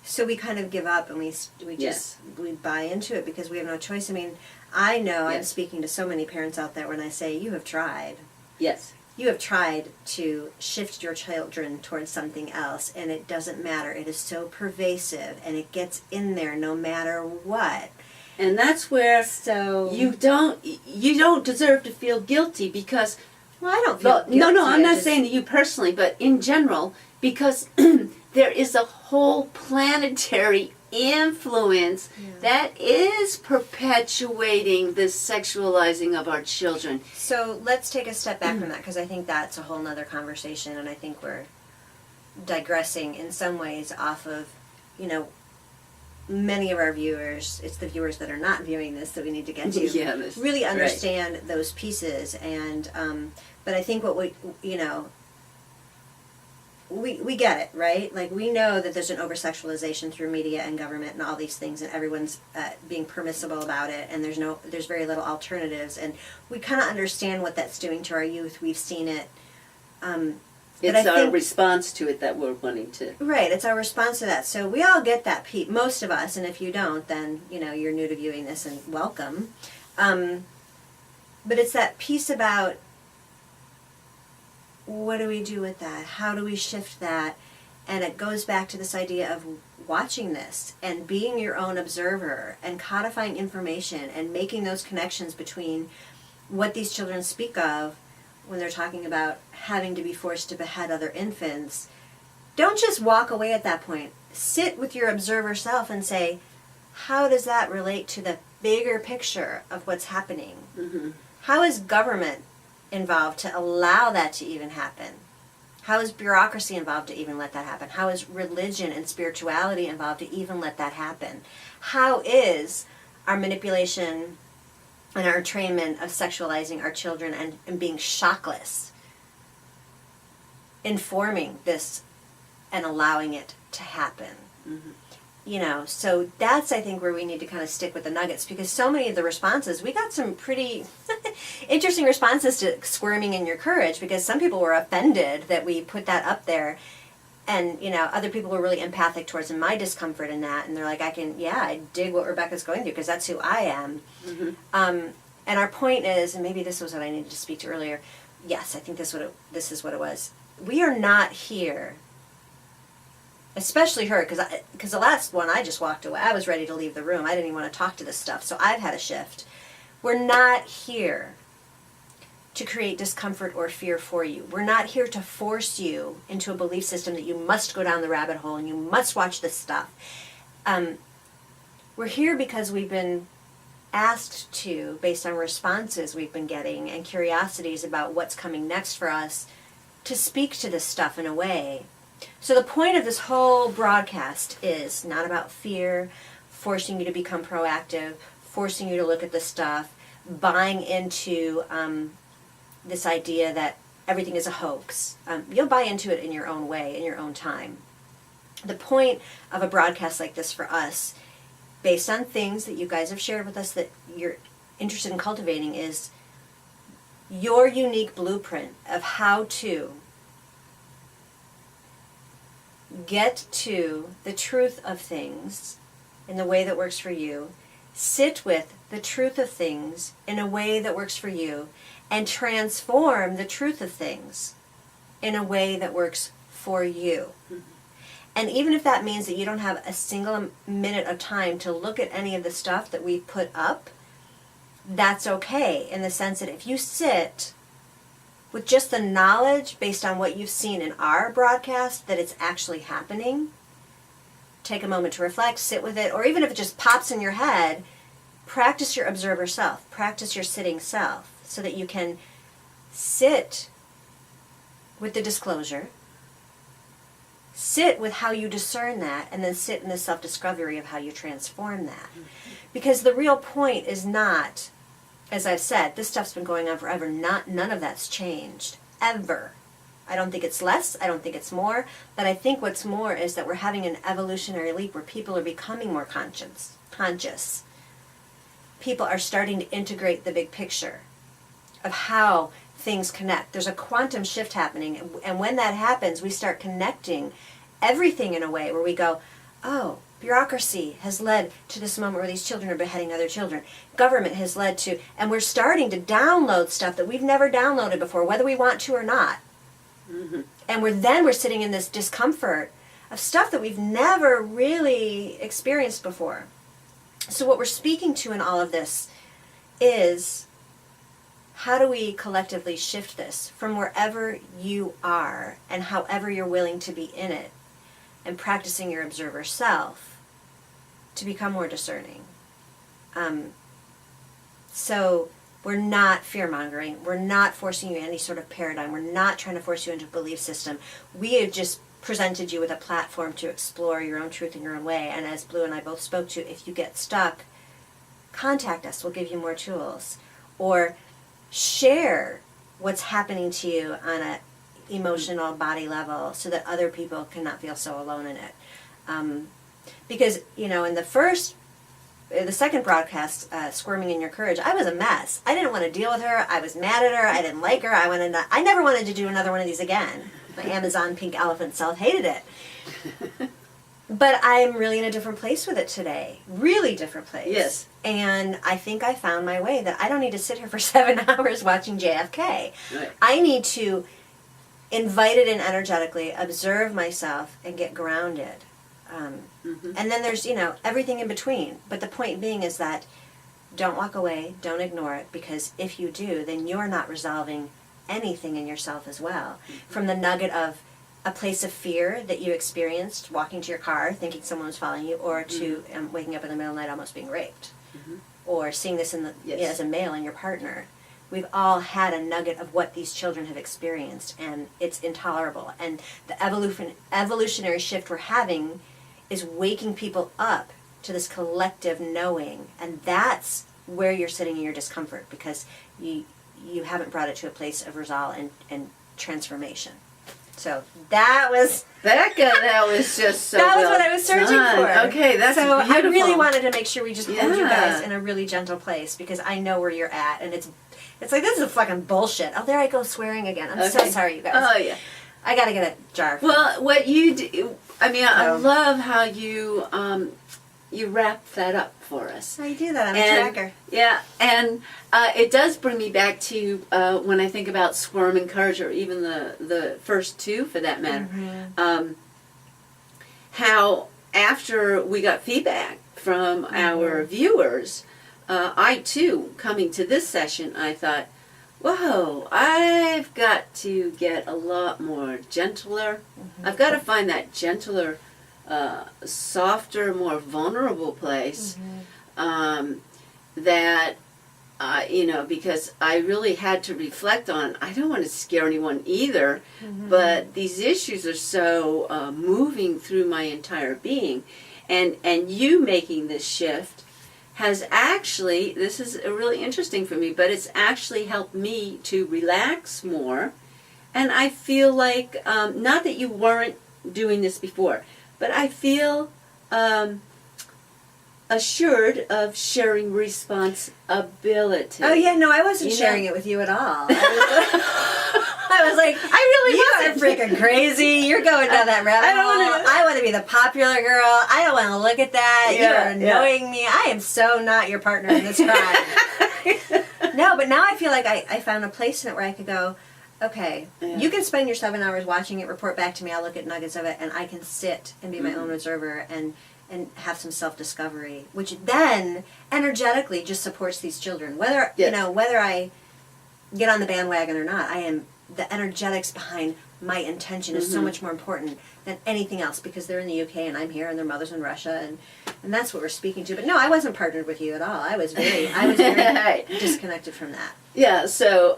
So we kind of give up and we Yes. we buy into it because we have no choice. I mean, I know I'm Yes. speaking to so many parents out there when I say you have tried. Yes. You have tried to shift your children towards something else, and it doesn't matter. It is so pervasive, and it gets in there no matter what. And that's where So you don't deserve to feel guilty because well, I don't feel guilty. no, I'm I not just- saying to you personally, but in general, because there is a whole planetary influence that is perpetuating this sexualizing of our children. So let's take a step back from that because I think that's a whole nother conversation, and I think we're digressing in some ways off of, many of our viewers. It's the viewers that are not viewing this that we need to get to. Yeah, that's really right. understand those pieces, and but I think what we get it, right? Like, we know that there's an over-sexualization through media and government and all these things, and everyone's being permissible about it, and there's very little alternatives, and we kind of understand what that's doing to our youth. We've seen it. But It's I our think- response to it that we're wanting to. Right, it's our response to that. So we all get that, most of us, and if you don't, then, you're new to viewing this, and welcome. But it's that piece about what do we do with that? How do we shift that? And it goes back to this idea of watching this and being your own observer and codifying information and making those connections between what these children speak of when they're talking about having to be forced to behead other infants. Don't just walk away at that point. Sit with your observer self and say, how does that relate to the bigger picture of what's happening? Mm-hmm. How is government involved to allow that to even happen? How is bureaucracy involved to even let that happen? How is religion and spirituality involved to even let that happen? How is our manipulation and our entrainment of sexualizing our children and being shockless informing this and allowing it to happen? Mm-hmm. So that's, I think, where we need to kind of stick with the nuggets, because so many of the responses, we got some pretty interesting responses to squirming in your courage, because some people were offended that we put that up there, and, other people were really empathic towards my discomfort in that, and they're like, I dig what Rebecca's going through, because that's who I am. Mm-hmm. And our point is, and maybe this was what I needed to speak to earlier, yes, I think this is what it was. We are not here, especially her, because the last one I just walked away. I was ready to leave the room. I didn't even want to talk to this stuff, so I've had a shift. We're not here to create discomfort or fear for you. We're not here to force you into a belief system that you must go down the rabbit hole and you must watch this stuff. We're here because we've been asked to, based on responses we've been getting and curiosities about what's coming next for us, to speak to this stuff in a way. So the point of this whole broadcast is not about fear, forcing you to become proactive, forcing you to look at this stuff, buying into this idea that everything is a hoax. You'll buy into it in your own way, in your own time. The point of a broadcast like this for us, based on things that you guys have shared with us that you're interested in cultivating, is your unique blueprint of how to get to the truth of things in the way that works for you, sit with the truth of things in a way that works for you, and transform the truth of things in a way that works for you. And even if that means that you don't have a single minute of time to look at any of the stuff that we've put up, that's okay, in the sense that if you sit with just the knowledge based on what you've seen in our broadcast that it's actually happening, take a moment to reflect, sit with it, or even if it just pops in your head, practice your observer self, practice your sitting self, so that you can sit with the disclosure, sit with how you discern that, and then sit in the self-discovery of how you transform that. Because the real point is not, as I've said, this stuff's been going on forever. None of that's changed, ever. I don't think it's less, I don't think it's more, but I think what's more is that we're having an evolutionary leap where people are becoming more conscious. People are starting to integrate the big picture of how things connect. There's a quantum shift happening, and when that happens, we start connecting everything in a way where we go, oh, bureaucracy has led to this moment where these children are beheading other children. Government has led to, and we're starting to download stuff that we've never downloaded before, whether we want to or not. Mm-hmm. And we're sitting in this discomfort of stuff that we've never really experienced before. So what we're speaking to in all of this is, how do we collectively shift this from wherever you are and however you're willing to be in it, and practicing your observer self to become more discerning. So we're not fear-mongering. We're not forcing you any sort of paradigm. We're not trying to force you into a belief system. We have just presented you with a platform to explore your own truth in your own way. And as Blue and I both spoke to, if you get stuck, contact us. We'll give you more tools. Or share what's happening to you on a emotional body level so that other people cannot feel so alone in it. Because, in the second broadcast, Squirming in Your Courage, I was a mess. I didn't want to deal with her. I was mad at her. I didn't like her. I never wanted to do another one of these again. My Amazon pink elephant self hated it. But I'm really in a different place with it today. Really different place. Yes. And I think I found my way that I don't need to sit here for 7 hours watching JFK. Right. I need to invite it in energetically, observe myself, and get grounded. And then there's, everything in between. But the point being is that don't walk away, don't ignore it, because if you do, then you're not resolving anything in yourself as well. From the nugget of a place of fear that you experienced walking to your car thinking someone was following you, or to waking up in the middle of the night almost being raped, or seeing this as a male in your partner. We've all had a nugget of what these children have experienced, and it's intolerable. And the evolutionary shift we're having is waking people up to this collective knowing, and that's where you're sitting in your discomfort, because you haven't brought it to a place of resolve and transformation. So that was Becca, that was just so that was well what I was searching done. for. Okay, that's so beautiful. I really wanted to make sure we just hold you Yeah. guys in a really gentle place, because I know where you're at, and it's like, this is fucking bullshit. Oh, there I go swearing again. I'm so sorry, you guys. Oh, yeah. I gotta get a jar. Well, what you do, I love how you wrap that up for us. I do that. I'm a tracker. Yeah, and it does bring me back to when I think about Squirm and Courage, or even the first two for that matter, how after we got feedback from our viewers, I too, coming to this session, I thought, whoa, I've got to get a lot more gentler. I've got to find that gentler, softer, more vulnerable place that, because I really had to reflect on, I don't want to scare anyone either, but these issues are so moving through my entire being. And you making this shift has actually, this is really interesting for me, but it's actually helped me to relax more. And I feel like, not that you weren't doing this before, but I feel assured of sharing responsibility. Oh yeah, no, I wasn't sharing it with you at all. I was like, I really you wasn't. are freaking crazy. You're going down that rabbit I don't hole. wanna- I want to be the popular girl. I don't want to look at that. Yeah, You're annoying me. I am so not your partner in this crime. No, but now I feel like I found a place in it where I could go, okay, Yeah. you can spend your 7 hours watching it, report back to me, I'll look at nuggets of it, and I can sit and be my own observer and have some self-discovery, which then energetically just supports these children. Whether, Yes. whether I get on the bandwagon or not, the energetics behind my intention is so much more important than anything else, because they're in the UK and I'm here and their mother's in Russia, and that's what we're speaking to. But no, I wasn't partnered with you at all. I was very disconnected from that. Yeah, so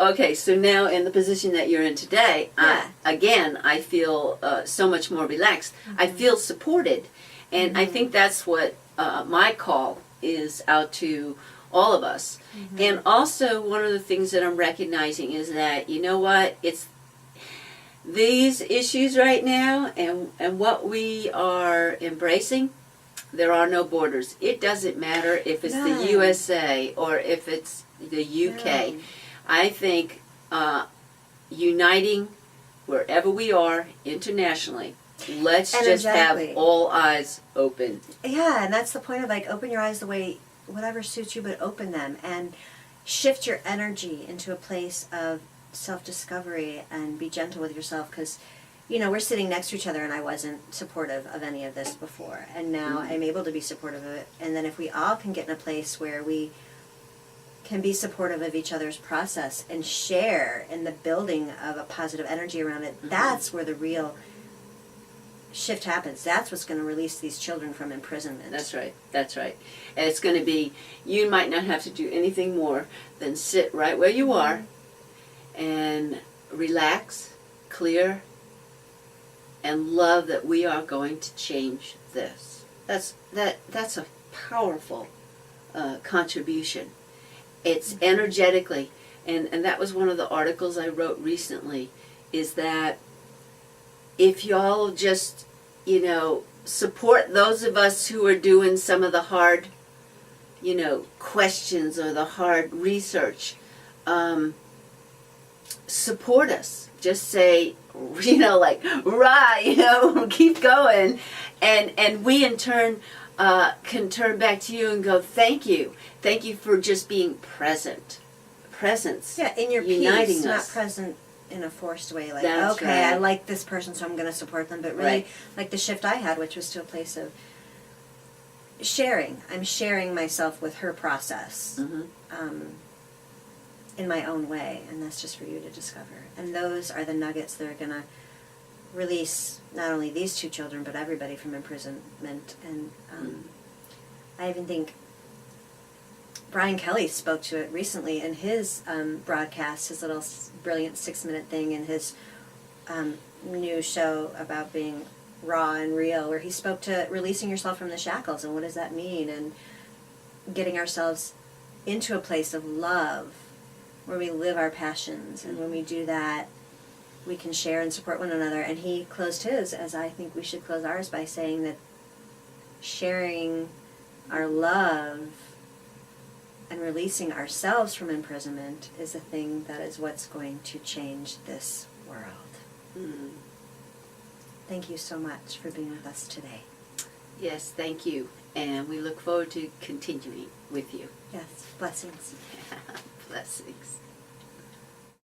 now in the position that you're in today, Yeah. I feel so much more relaxed. I feel supported, and I think that's what my call is out to all of us. And also, one of the things that I'm recognizing is that, you know what, it's these issues right now and what we are embracing, there are no borders. It doesn't matter if it's the USA or if it's the UK. No. I think uniting wherever we are internationally, let's just have Energetically. all eyes open. Yeah, and that's the point of like open your eyes the way whatever suits you, but open them and shift your energy into a place of self-discovery and be gentle with yourself, because we're sitting next to each other and I wasn't supportive of any of this before, and now I'm able to be supportive of it. And then if we all can get in a place where we can be supportive of each other's process and share in the building of a positive energy around it, that's where the real shift happens. That's what's going to release these children from imprisonment. That's right. And it's going to be, you might not have to do anything more than sit right where you are and relax, clear, and love that we are going to change this. That's a powerful contribution. It's energetically, and that was one of the articles I wrote recently, is that if y'all just, support those of us who are doing some of the hard, questions or the hard research, support us. Just say, rah, keep going. And we in turn can turn back to you and go, thank you. Thank you for just being present. Presence. Yeah, in your uniting peace, us. not present in a forced way, like, That's okay, right. I like this person, so I'm going to support them, but really, Right. like the shift I had, which was to a place of sharing. I'm sharing myself with her process in my own way, and that's just for you to discover. And those are the nuggets that are going to release not only these two children, but everybody from imprisonment. And I even think Brian Kelly spoke to it recently in his broadcast, his little brilliant 6-minute thing in his new show about being raw and real, where he spoke to releasing yourself from the shackles and what does that mean, and getting ourselves into a place of love where we live our passions. And when we do that, we can share and support one another. And he closed his, as I think we should close ours, by saying that sharing our love and releasing ourselves from imprisonment is a thing that is what's going to change this world. Thank you so much for being with us today. Yes, thank you. And we look forward to continuing with you. Yes, blessings. Blessings.